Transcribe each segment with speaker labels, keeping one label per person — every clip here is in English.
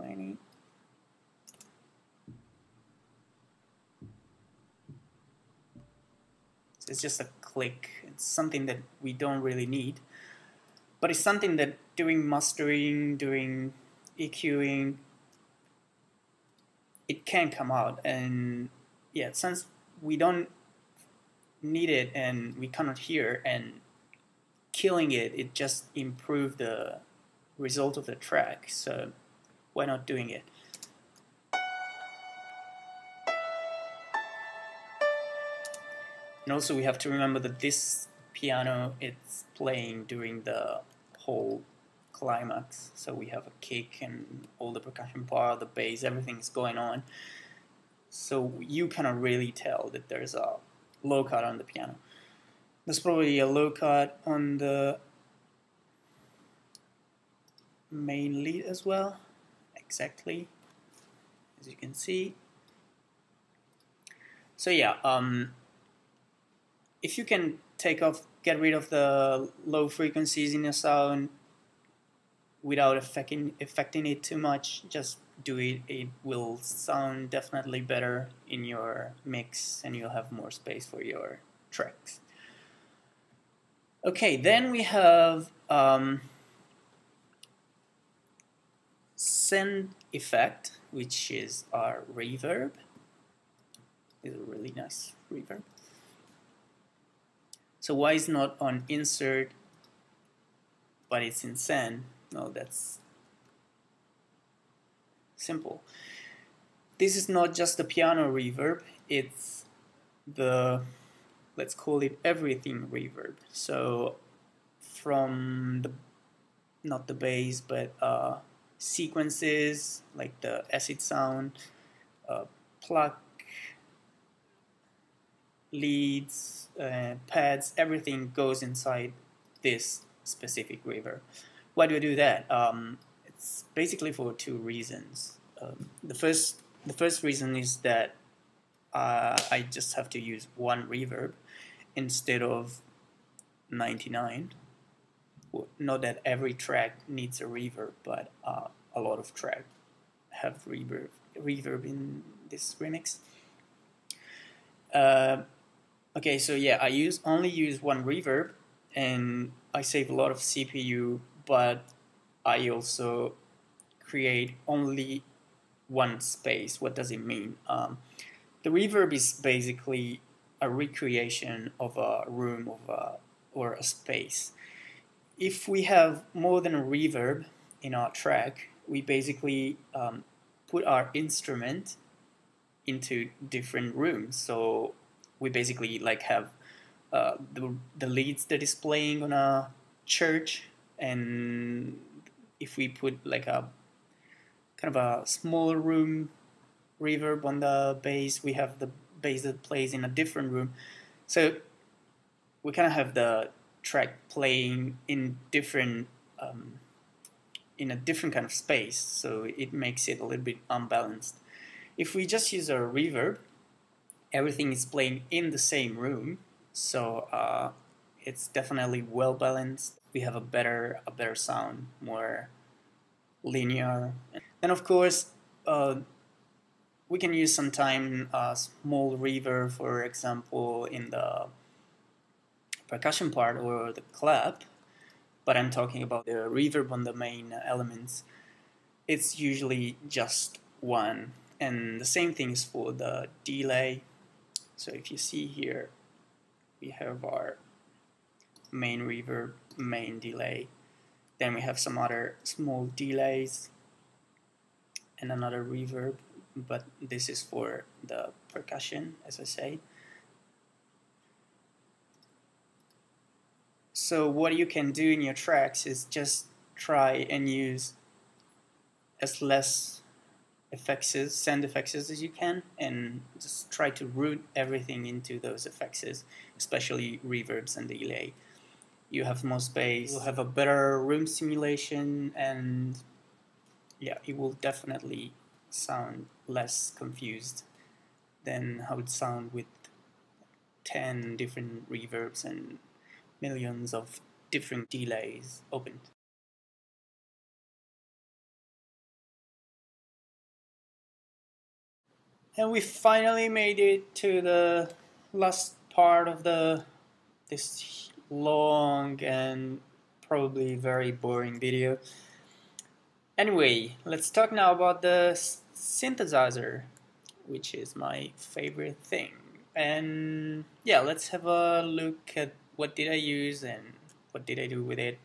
Speaker 1: 20. So it's just a click. It's something that we don't really need, but it's something that doing mastering, doing EQing, it can come out. And yeah, since we don't need it and we cannot hear, and killing it, it just improved the result of the track. So why not doing it? And also we have to remember that this piano it's playing during the whole climax. So we have a kick and all the percussion part, the bass, everything is going on. So you cannot really tell that there's a low cut on the piano. There's probably a low cut on the main lead as well, exactly, as you can see. So yeah, if you can get rid of the low frequencies in your sound without affecting it too much, just do it. It will sound definitely better in your mix and you'll have more space for your tracks. Okay, then we have synth effect, which is our reverb. It's a really nice reverb. So why is not on insert but it's in send? No, that's simple. This is not just the piano reverb, it's the, let's call it everything reverb. So from the, not the bass, but sequences like the acid sound, pluck, leads, pads, everything goes inside this specific reverb. Why do I do that? It's basically for two reasons. The first reason is that I just have to use one reverb instead of 99. Well, not that every track needs a reverb, but a lot of tracks have reverb in this remix. Okay, so yeah, I only use one reverb, and I save a lot of CPU, but I also create only one space. What does it mean? The reverb is basically a recreation of a room or a space. If we have more than a reverb in our track, we basically put our instrument into different rooms. So we basically like have the leads that is playing on a church, and if we put like a kind of a small room reverb on the bass, we have the bass that plays in a different room. So we kind of have the track playing in different in a different kind of space, so it makes it a little bit unbalanced. If we just use a reverb, everything is playing in the same room, so it's definitely well balanced. We have a better sound, more linear. And of course, we can use sometime a small reverb, for example, in the percussion part or the clap, but I'm talking about the reverb on the main elements. It's usually just one, and the same thing is for the delay. So if you see here, we have our main reverb, main delay, then we have some other small delays and another reverb, but this is for the percussion, as I say. So what you can do in your tracks is just try and use as less sound effects as you can, and just try to route everything into those effects, especially reverbs and delay. You have more space, you'll have a better room simulation, and yeah, it will definitely sound less confused than how it sounds with 10 different reverbs and millions of different delays opened. And we finally made it to the last part of this long and probably very boring video. Anyway, let's talk now about the synthesizer, which is my favorite thing. And yeah, let's have a look at what did I use and what did I do with it.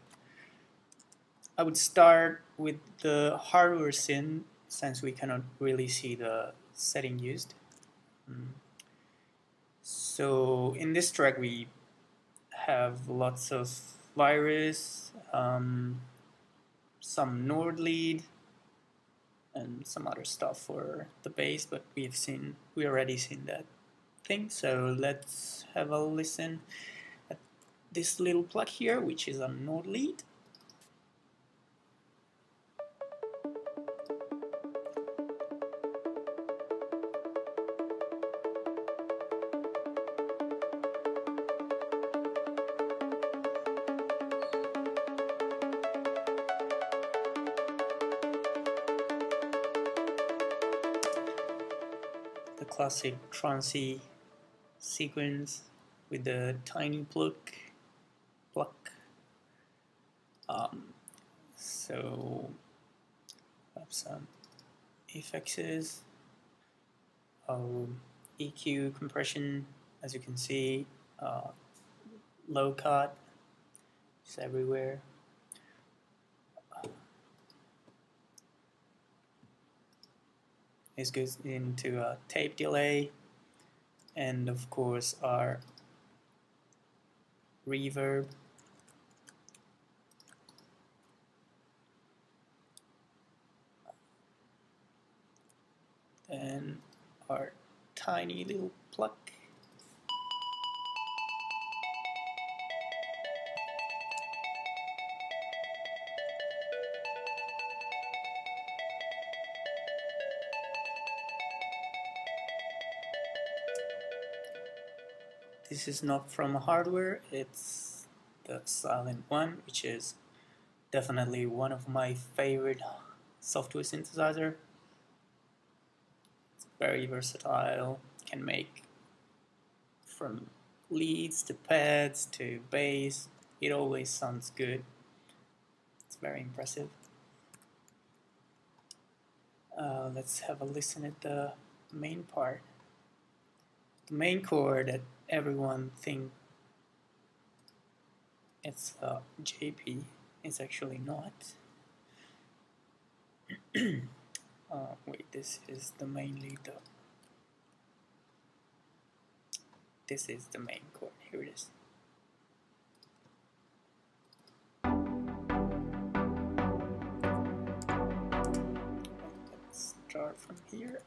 Speaker 1: I would start with the hardware synth, since we cannot really see the setting used. So in this track we have lots of virus, some Nord lead, and some other stuff for the bass, but we already seen that thing. So let's have a listen at this little plug here, which is a Nord lead. The classic trancey sequence with the tiny pluck. So have some effects, EQ, compression, as you can see, low cut, it's everywhere. This goes into a tape delay, and of course our reverb. And our tiny little pluck. This is not from hardware, it's the silent one, which is definitely one of my favorite SHOTWTH synthesizer. It's very versatile, can make from leads to pads to bass. It always sounds good. It's very impressive. Let's have a listen at the main part. The main chord that everyone thinks it's a JP is actually not. Wait, this is the main lead though. This is the main chord, here it is. Let's start from here.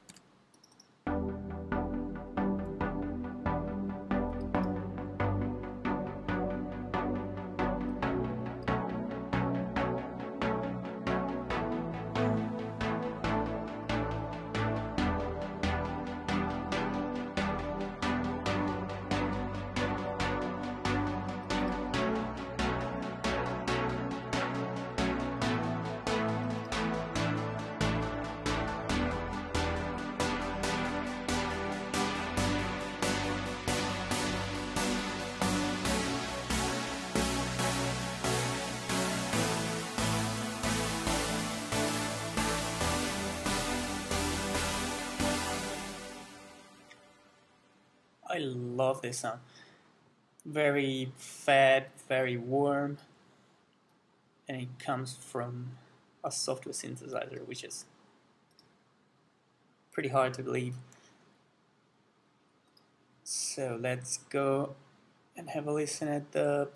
Speaker 1: I love this sound. Very fat, very warm, and it comes from a SHOTWTH synthesizer, which is pretty hard to believe. So let's go and have a listen at the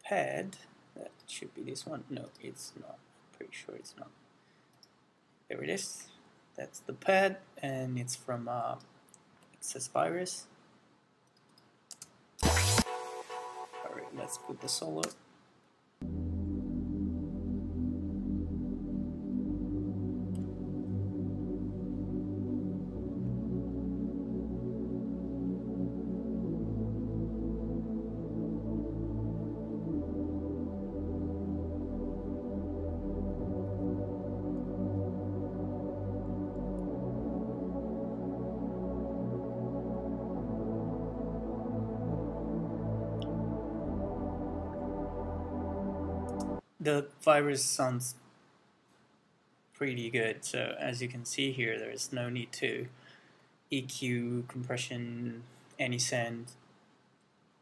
Speaker 1: pad. That should be this one. No, it's not. I'm pretty sure it's not. There it is. That's the pad, and it's from Excess Virus. Alright, let's put the solo. the virus sounds pretty good. So as you can see here, there's no need to EQ, compression, any send.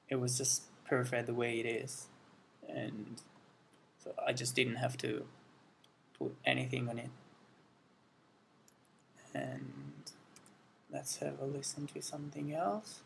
Speaker 1: It was just perfect the way it is, and so I just didn't have to put anything on it. And let's have a listen to something else.